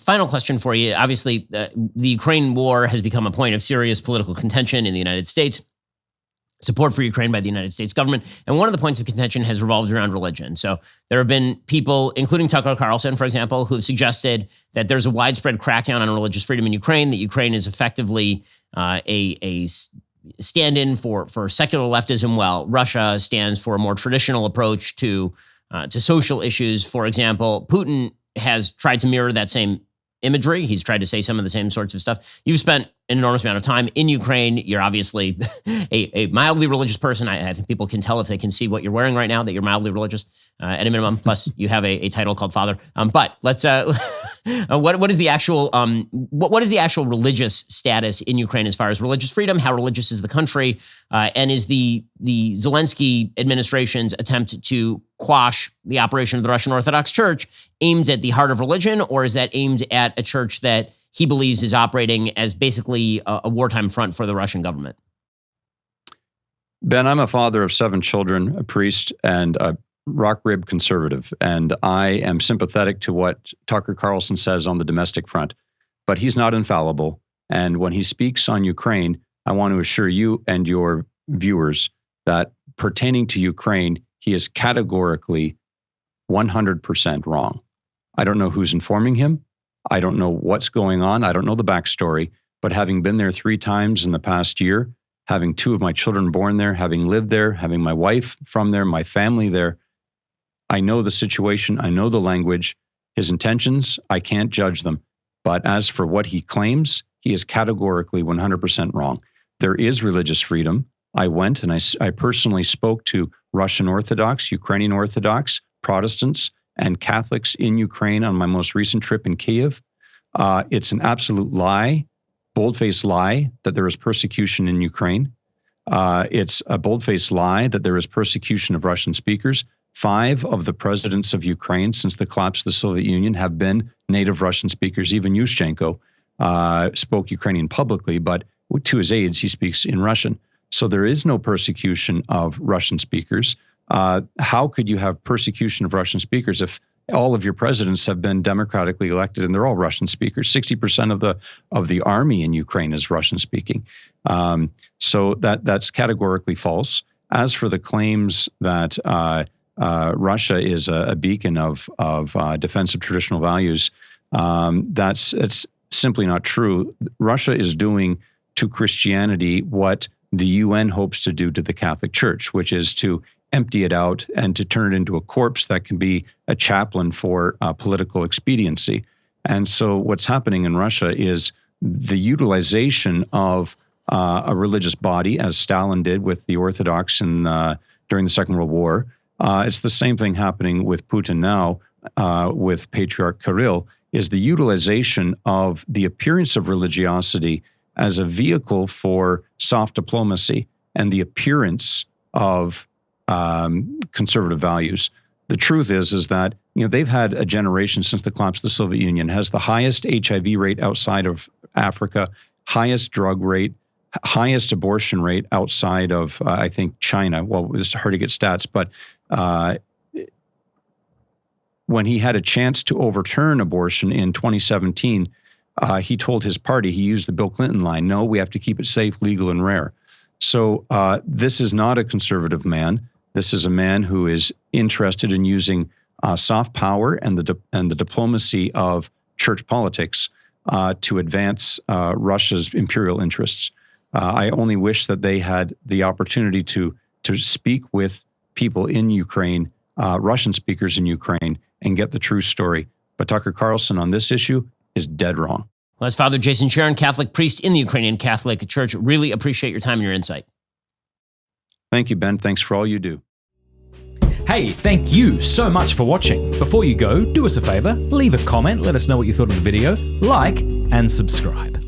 final question for you. Obviously, the Ukraine war has become a point of serious political contention in the United States. Support for Ukraine by the United States government. And one of the points of contention has revolved around religion. So there have been people, including Tucker Carlson, for example, who have suggested that there's a widespread crackdown on religious freedom in Ukraine, that Ukraine is effectively a stand-in for secular leftism, while Russia stands for a more traditional approach to social issues. For example, Putin has tried to mirror that same imagery. He's tried to say some of the same sorts of stuff. You've spent an enormous amount of time in Ukraine. You're obviously a mildly religious person. I think people can tell if they can see what you're wearing right now that you're mildly religious at a minimum. Plus, you have a title called father. But let's what is the actual what is the actual religious status in Ukraine as far as religious freedom? How religious is the country? And is the Zelensky administration's attempt to quash the operation of the Russian Orthodox Church aimed at the heart of religion, or is that aimed at a church that he believes is operating as basically a wartime front for the Russian government? Ben, I'm a father of 7 children, a priest, and a rock-ribbed conservative, and I am sympathetic to what Tucker Carlson says on the domestic front, but he's not infallible. And when he speaks on Ukraine, I want to assure you and your viewers that pertaining to Ukraine, he is categorically 100% wrong. I don't know who's informing him. I don't know what's going on. I don't know the backstory, but having been there 3 times in the past year, having 2 of my children born there, having lived there, having my wife from there, my family there, I know the situation. I know the language. His intentions, I can't judge them. But as for what he claims, he is categorically 100% wrong. There is religious freedom. I went and I personally spoke to Russian Orthodox, Ukrainian Orthodox, Protestants, and Catholics in Ukraine on my most recent trip in Kyiv. It's an absolute lie, bold-faced lie, that there is persecution in Ukraine. It's a bold-faced lie that there is persecution of Russian speakers. 5 of the presidents of Ukraine since the collapse of the Soviet Union have been native Russian speakers. Even Yushchenko spoke Ukrainian publicly, but to his aides, he speaks in Russian. So there is no persecution of Russian speakers. How could you have persecution of Russian speakers if all of your presidents have been democratically elected and they're all Russian speakers? 60% of the army in Ukraine is Russian speaking. So that's categorically false. As for the claims that Russia is a beacon of defense of traditional values, it's simply not true. Russia is doing to Christianity what the UN hopes to do to the Catholic Church, which is to empty it out and to turn it into a corpse that can be a chaplain for political expediency. And so what's happening in Russia is the utilization of a religious body, as Stalin did with the Orthodox during the Second World War. It's the same thing happening with Putin now with Patriarch Kirill, is the utilization of the appearance of religiosity as a vehicle for soft diplomacy and the appearance of conservative values. The truth is that they've had a generation since the collapse of the Soviet Union, has the highest HIV rate outside of Africa, highest drug rate, highest abortion rate outside of, I think, China. Well, it's hard to get stats, but when he had a chance to overturn abortion in 2017, he told his party, he used the Bill Clinton line, no, we have to keep it safe, legal, and rare. So this is not a conservative man. This is a man who is interested in using soft power and the diplomacy of church politics to advance Russia's imperial interests. I only wish that they had the opportunity to speak with people in Ukraine, Russian speakers in Ukraine, and get the true story. But Tucker Carlson on this issue is dead wrong. Well, that's Father Jason Charron, Catholic priest in the Ukrainian Catholic Church. Really appreciate your time and your insight. Thank you, Ben. Thanks for all you do. Hey, thank you so much for watching. Before you go, do us a favor, leave a comment, let us know what you thought of the video, like, and subscribe.